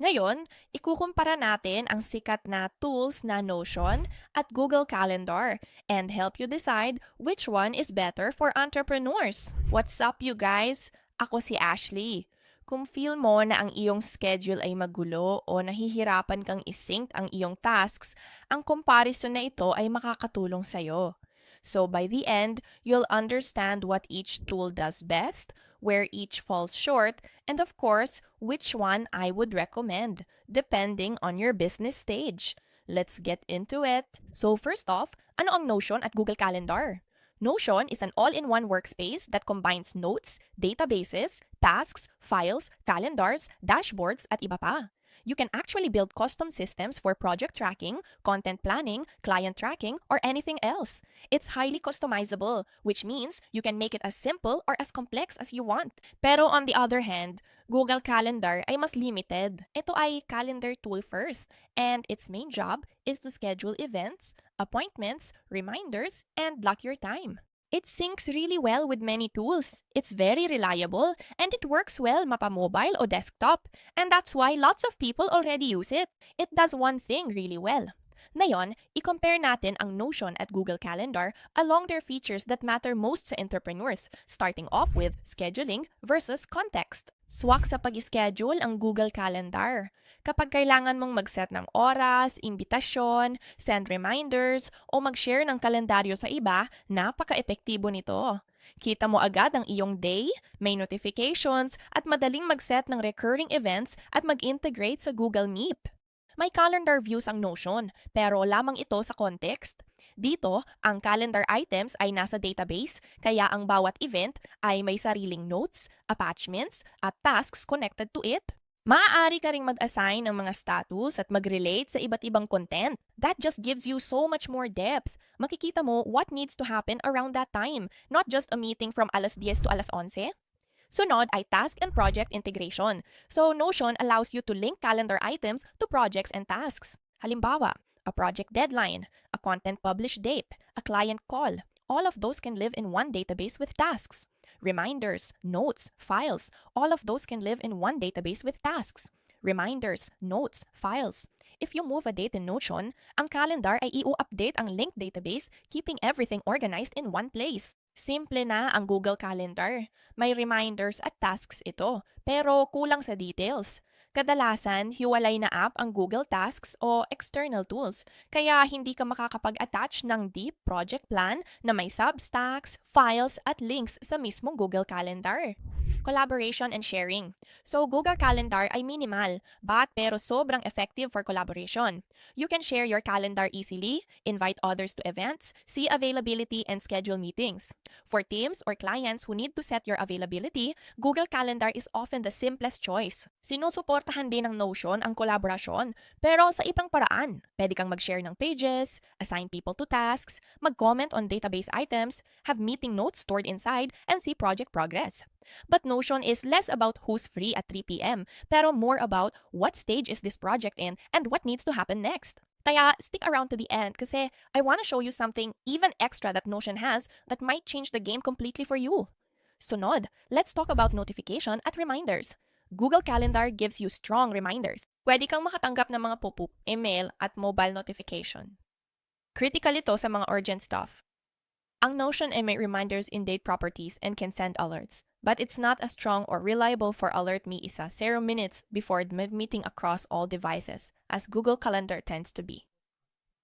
Ngayon, ikukumpara natin ang sikat na tools na Notion at Google Calendar and help you decide which one is better for entrepreneurs. What's up you guys? Ako si Ashley. Kung feel mo na ang iyong schedule ay magulo o nahihirapan kang isync ang iyong tasks, ang comparison na ito ay makakatulong sa'yo. So by the end, you'll understand what each tool does best, where each falls short, and of course, which one I would recommend, depending on your business stage. Let's get into it. So first off, ano ang Notion at Google Calendar? Notion is an all-in-one workspace that combines notes, databases, tasks, files, calendars, dashboards, at iba pa. You can actually build custom systems for project tracking, content planning, client tracking, or anything else. It's highly customizable, which means you can make it as simple or as complex as you want. Pero on the other hand, Google Calendar ay mas limited. Ito ay calendar tool first, and its main job is to schedule events, appointments, reminders, and block your time. It syncs really well with many tools. It's very reliable and it works well mapa-mobile o desktop. And that's why lots of people already use it. It does one thing really well. Ngayon, i-compare natin ang Notion at Google Calendar along their features that matter most sa entrepreneurs, starting off with scheduling versus context. Swak sa pag-schedule ang Google Calendar. Kapag kailangan mong mag-set ng oras, imbitasyon, send reminders, o mag-share ng kalendaryo sa iba, napaka-epektibo nito. Kita mo agad ang iyong day, may notifications, at madaling mag-set ng recurring events at mag-integrate sa Google Meet. May calendar views ang Notion, pero lamang ito sa context. Dito, ang calendar items ay nasa database, kaya ang bawat event ay may sariling notes, attachments, at tasks connected to it. Maaari ka ring mag-assign ng mga status at mag-relate sa iba't ibang content. That just gives you so much more depth. Makikita mo what needs to happen around that time, not just a meeting from alas 10 to alas 11. Sunod ay task and project integration. So Notion allows you to link calendar items to projects and tasks. Halimbawa, a project deadline, a content publish date, a client call. All of those can live in one database with tasks. Reminders, notes, files, all of those can live in one database with tasks. Reminders, notes, files. If you move a date in Notion, ang calendar ay i-update ang linked database, keeping everything organized in one place. Simple na ang Google Calendar. May reminders at tasks ito, pero kulang sa details. Kadalasan, hiwalay na app ang Google Tasks o external tools, kaya hindi ka makakapag-attach ng deep project plan na may substacks, files at links sa mismong Google Calendar. Collaboration and sharing. So Google Calendar ay minimal, pero sobrang effective for collaboration. You can share your calendar easily, invite others to events, see availability, and schedule meetings. For teams or clients who need to set your availability, Google Calendar is often the simplest choice. Sinusuportahan din ng Notion ang kolaborasyon, pero sa ibang paraan. Pwede kang mag-share ng pages, assign people to tasks, mag-comment on database items, have meeting notes stored inside, and see project progress. But Notion is less about who's free at 3 p.m., pero more about what stage is this project in and what needs to happen next. Kaya stick around to the end kasi I want to show you something even extra that Notion has that might change the game completely for you. Sunod, let's talk about notification at reminders. Google Calendar gives you strong reminders. Pwede kang makatanggap ng mga pop-up, email, at mobile notification. Critical ito sa mga urgent stuff. Ang Notion ay may reminders in date properties and can send alerts, but it's not as strong or reliable for Alert Me isa 0 minutes before mid-meeting across all devices, as Google Calendar tends to be.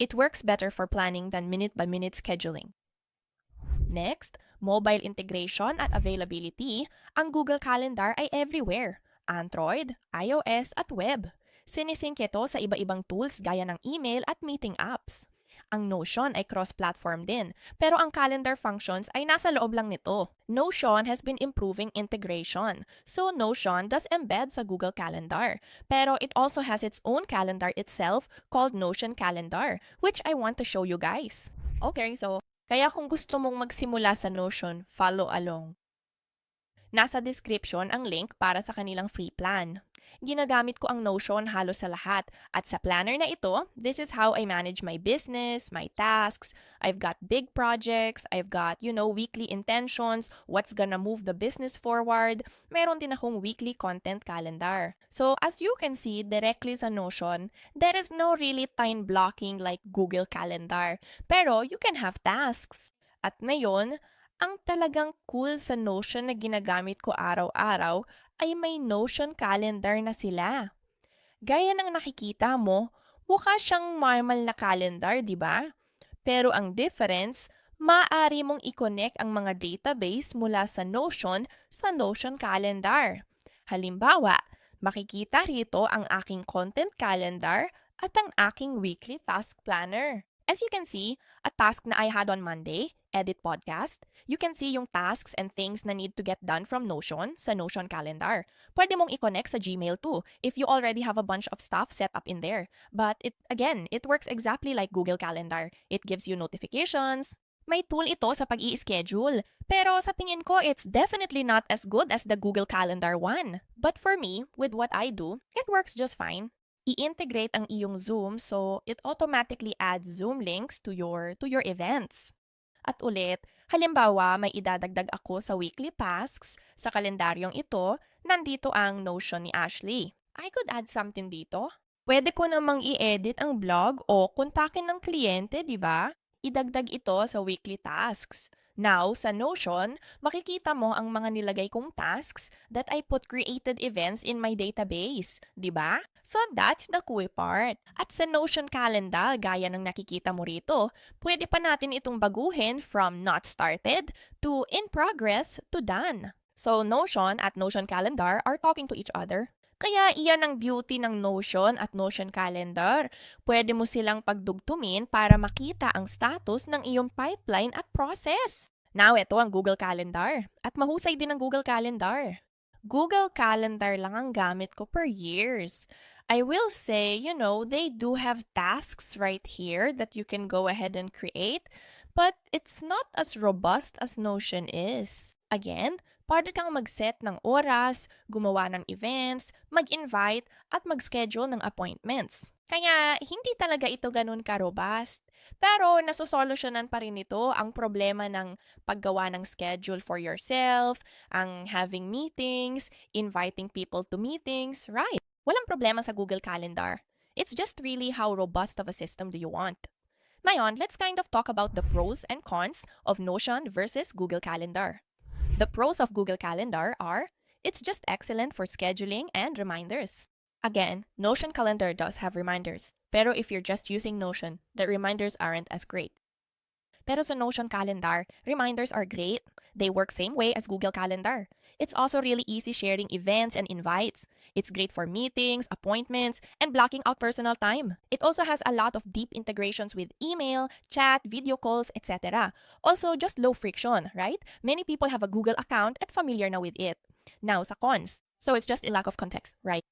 It works better for planning than minute-by-minute scheduling. Next, mobile integration at availability. Ang Google Calendar ay everywhere. Android, iOS at web. Sinisync ito sa iba-ibang tools gaya ng email at meeting apps. Ang Notion ay cross-platform din, pero ang calendar functions ay nasa loob lang nito. Notion has been improving integration, so Notion does embed sa Google Calendar. Pero it also has its own calendar itself called Notion Calendar, which I want to show you guys. Okay, so kaya kung gusto mong magsimula sa Notion, follow along. Nasa description ang link para sa kanilang free plan. Ginagamit ko ang Notion halos sa lahat. At sa planner na ito, this is how I manage my business, my tasks. I've got big projects, I've got, weekly intentions, what's gonna move the business forward. Meron din akong weekly content calendar. So as you can see directly sa Notion, there is no really time blocking like Google Calendar. Pero you can have tasks. At ngayon, ang talagang cool sa Notion na ginagamit ko araw-araw ay may Notion calendar na sila. Gaya ng nakikita mo, mukha siyang normal na calendar, di ba? Pero ang difference, maaari mong i-connect ang mga database mula sa Notion calendar. Halimbawa, makikita rito ang aking content calendar at ang aking weekly task planner. As you can see, a task na I had on Monday, edit podcast, you can see yung tasks and things na need to get done from Notion sa Notion calendar. Pwede mong i-connect sa Gmail too if you already have a bunch of stuff set up in there. But it works exactly like Google Calendar. It gives you notifications. May tool ito sa pag-i-schedule. Pero sa tingin ko, it's definitely not as good as the Google Calendar one. But for me, with what I do, it works just fine. I-integrate ang iyong Zoom so it automatically adds Zoom links to your events. At ulit, halimbawa may idadagdag ako sa weekly tasks, sa kalendaryong ito, nandito ang Notion ni Ashley. I could add something dito. Pwede ko namang i-edit ang blog o kontakin ng kliyente, di ba? Idagdag ito sa weekly tasks. Now, sa Notion, makikita mo ang mga nilagay kong tasks that I put created events in my database, di ba? So that's the cool part. At sa Notion calendar, gaya ng nakikita mo rito, pwede pa natin itong baguhin from not started to in progress to done. So Notion at Notion calendar are talking to each other. Kaya iyan ang beauty ng Notion at Notion calendar. Pwede mo silang pagdugtumin para makita ang status ng iyong pipeline at process. Now, ito ang Google Calendar. At mahusay din ang Google Calendar. Google Calendar lang ang gamit ko per years. I will say, they do have tasks right here that you can go ahead and create, but it's not as robust as Notion is. Again, pwede kang mag-set ng oras, gumawa ng events, mag-invite, at mag-schedule ng appointments. Kaya, hindi talaga ito ganun ka-robust. Pero, nasosolusyonan pa rin ito ang problema ng paggawa ng schedule for yourself, ang having meetings, inviting people to meetings, right? Walang problema sa Google Calendar. It's just really how robust of a system do you want. Ngayon, let's kind of talk about the pros and cons of Notion versus Google Calendar. The pros of Google Calendar are, it's just excellent for scheduling and reminders. Again, Notion Calendar does have reminders, pero if you're just using Notion, the reminders aren't as great. Pero sa Notion Calendar, reminders are great. They work same way as Google Calendar. It's also really easy sharing events and invites. It's great for meetings, appointments, and blocking out personal time. It also has a lot of deep integrations with email, chat, video calls, etc. Also, just low friction, right? Many people have a Google account and familiar na with it. Now, sa cons. So it's just a lack of context, right?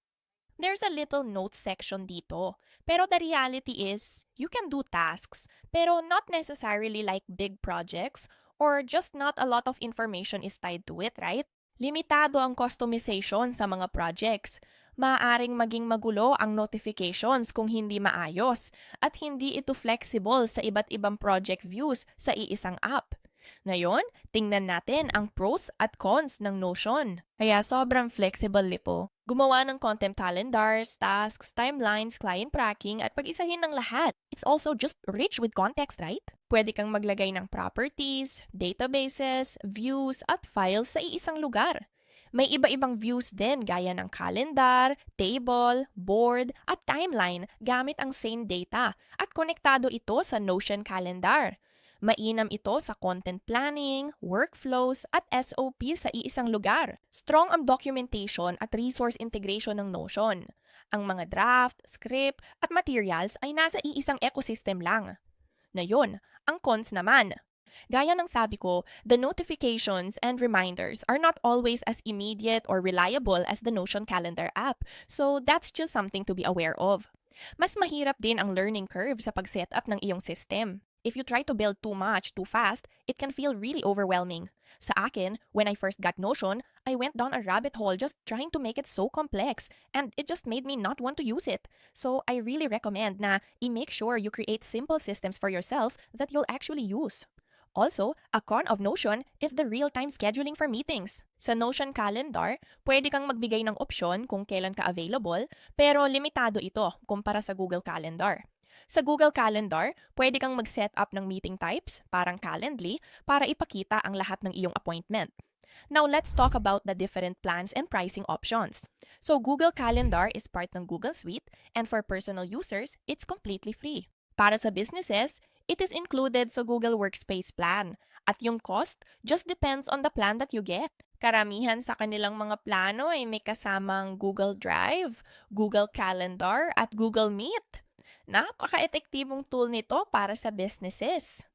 There's a little notes section dito. Pero the reality is, you can do tasks, pero not necessarily like big projects, or just not a lot of information is tied to it, right? Limitado ang customization sa mga projects. Maaaring maging magulo ang notifications kung hindi maayos, at hindi ito flexible sa iba't ibang project views sa iisang app. Ngayon, tingnan natin ang pros at cons ng Notion. Kaya sobrang flexible po. Gumawa ng content calendars, tasks, timelines, client tracking, at pag-isahin ng lahat. It's also just rich with context, right? Pwede kang maglagay ng properties, databases, views, at files sa iisang lugar. May iba-ibang views din gaya ng calendar, table, board, at timeline gamit ang same data at konektado ito sa Notion calendar. Mainam ito sa content planning, workflows, at SOP sa iisang lugar. Strong ang documentation at resource integration ng Notion. Ang mga draft, script, at materials ay nasa iisang ecosystem lang. Ngayon, ang cons naman. Gaya ng sabi ko, the notifications and reminders are not always as immediate or reliable as the Notion Calendar app, so that's just something to be aware of. Mas mahirap din ang learning curve sa pag-setup ng iyong system. If you try to build too much too fast, it can feel really overwhelming. Sa akin, when I first got Notion, I went down a rabbit hole just trying to make it so complex, and it just made me not want to use it. So I really recommend na i-make sure you create simple systems for yourself that you'll actually use. Also, a con of Notion is the real-time scheduling for meetings. Sa Notion Calendar, pwede kang magbigay ng opsyon kung kailan ka available, pero limitado ito kumpara sa Google Calendar. Sa Google Calendar, pwede kang mag-set up ng meeting types, parang Calendly, para ipakita ang lahat ng iyong appointment. Now, let's talk about the different plans and pricing options. So, Google Calendar is part ng Google Suite, and for personal users, it's completely free. Para sa businesses, it is included sa Google Workspace plan, at yung cost just depends on the plan that you get. Karamihan sa kanilang mga plano ay may kasamang Google Drive, Google Calendar, at Google Meet. Napaka-epektibong tool nito para sa businesses.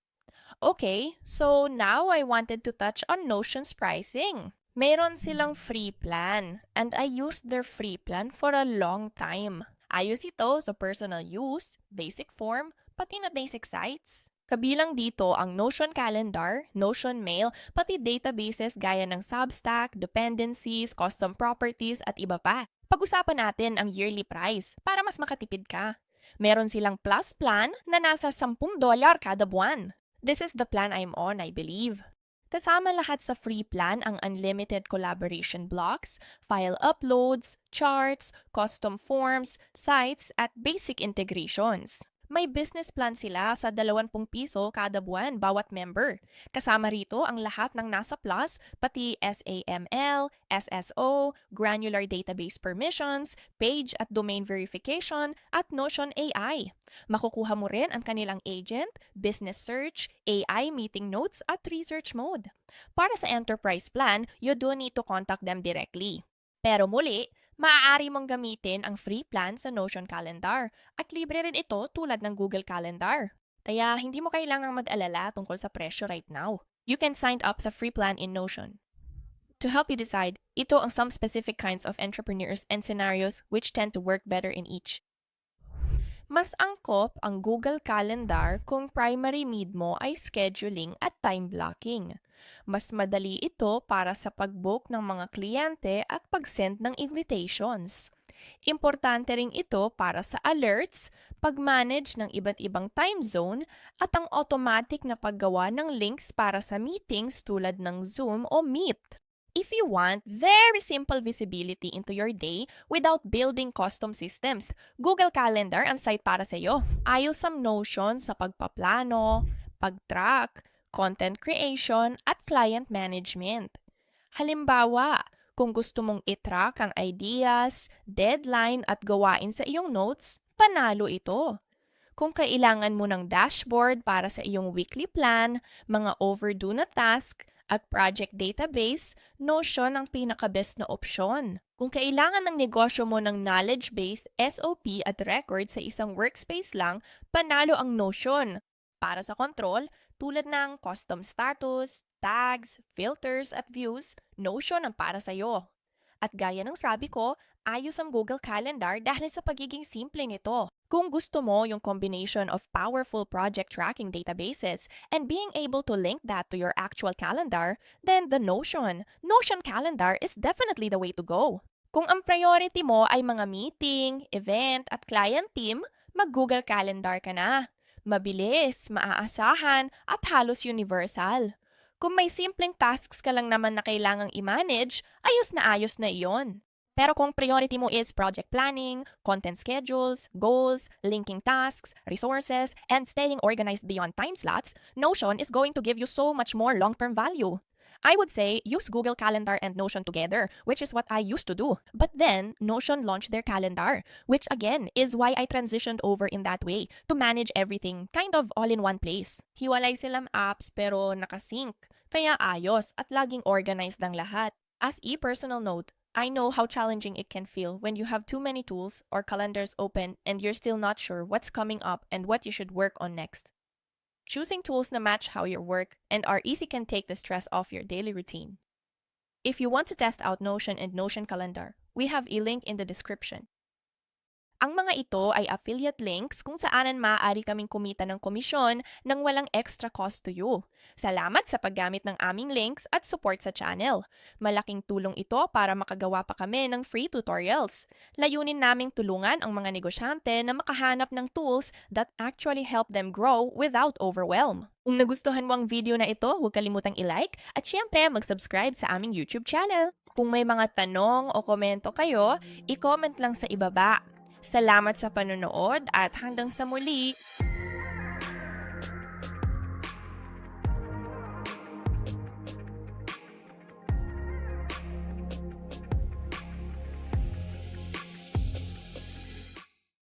Okay, so now I wanted to touch on Notion's pricing. Meron silang free plan, and I used their free plan for a long time. Ayos ito sa personal use, basic form, pati na basic sites. Kabilang dito ang Notion Calendar, Notion Mail, pati databases gaya ng Substack, dependencies, custom properties at iba pa. Pag-usapan natin ang yearly price para mas makatipid ka. Meron silang plus plan na nasa $10 kada buwan. This is the plan I'm on, I believe. Kasama lahat sa free plan ang unlimited collaboration blocks, file uploads, charts, custom forms, sites, at basic integrations. May business plan sila sa ₱20 kada buwan bawat member. Kasama rito ang lahat ng nasa plus, pati SAML, SSO, granular database permissions, page at domain verification, at Notion AI. Makukuha mo rin ang kanilang agent, business search, AI meeting notes, at research mode. Para sa enterprise plan, you do need to contact them directly. Pero muli, maaari mong gamitin ang free plan sa Notion Calendar at libre rin ito tulad ng Google Calendar. Kaya hindi mo kailangang mag-alala tungkol sa presyo right now. You can sign up sa free plan in Notion. To help you decide, ito ang some specific kinds of entrepreneurs and scenarios which tend to work better in each. Mas angkop ang Google Calendar kung primary need mo ay scheduling at time blocking. Mas madali ito para sa pag-book ng mga kliyente at pag-send ng invitations. Importante rin ito para sa alerts, pag-manage ng iba't ibang time zone, at ang automatic na paggawa ng links para sa meetings tulad ng Zoom o Meet. If you want very simple visibility into your day without building custom systems, Google Calendar ang site para sa iyo. Ayos ang Notion sa pagpaplano, pag-track, content creation, at client management. Halimbawa, kung gusto mong i-track ang ideas, deadline at gawain sa iyong notes, panalo ito. Kung kailangan mo ng dashboard para sa iyong weekly plan, mga overdue na task, at project database, Notion ang pinaka-best na opsyon. Kung kailangan ng negosyo mo ng knowledge-based SOP at record sa isang workspace lang, panalo ang Notion. Para sa control, tulad ng custom status, tags, filters at views, Notion ang para sa iyo. At gaya ng sabi ko, ayos ang Google Calendar dahil sa pagiging simple nito. Kung gusto mo yung combination of powerful project tracking databases and being able to link that to your actual calendar, then the Notion Calendar is definitely the way to go. Kung ang priority mo ay mga meeting, event at client team, mag-Google Calendar ka na. Mabilis, maaasahan at halos universal. Kung may simpleng tasks ka lang naman na kailangang i-manage, ayos na iyon. Pero kung priority mo is project planning, content schedules, goals, linking tasks, resources, and staying organized beyond time slots, Notion is going to give you so much more long-term value. I would say use Google Calendar and Notion together, which is what I used to do. But then, Notion launched their calendar, which again is why I transitioned over in that way, to manage everything kind of all in one place. Hiwalay silang apps pero nakasync, kaya ayos at laging organized ang lahat. As a personal note, I know how challenging it can feel when you have too many tools or calendars open and you're still not sure what's coming up and what you should work on next. Choosing tools that match how you work and are easy can take the stress off your daily routine. If you want to test out Notion and Notion Calendar, we have a link in the description. Ang mga ito ay affiliate links kung saanan maaari kaming kumita ng komisyon nang walang extra cost to you. Salamat sa paggamit ng aming links at support sa channel. Malaking tulong ito para makagawa pa kami ng free tutorials. Layunin naming tulungan ang mga negosyante na makahanap ng tools that actually help them grow without overwhelm. Kung nagustuhan mo ang video na ito, huwag kalimutang i-like at syempre mag-subscribe sa aming YouTube channel. Kung may mga tanong o komento kayo, i-comment lang sa ibaba. Salamat sa panonood at hanggang sa muli!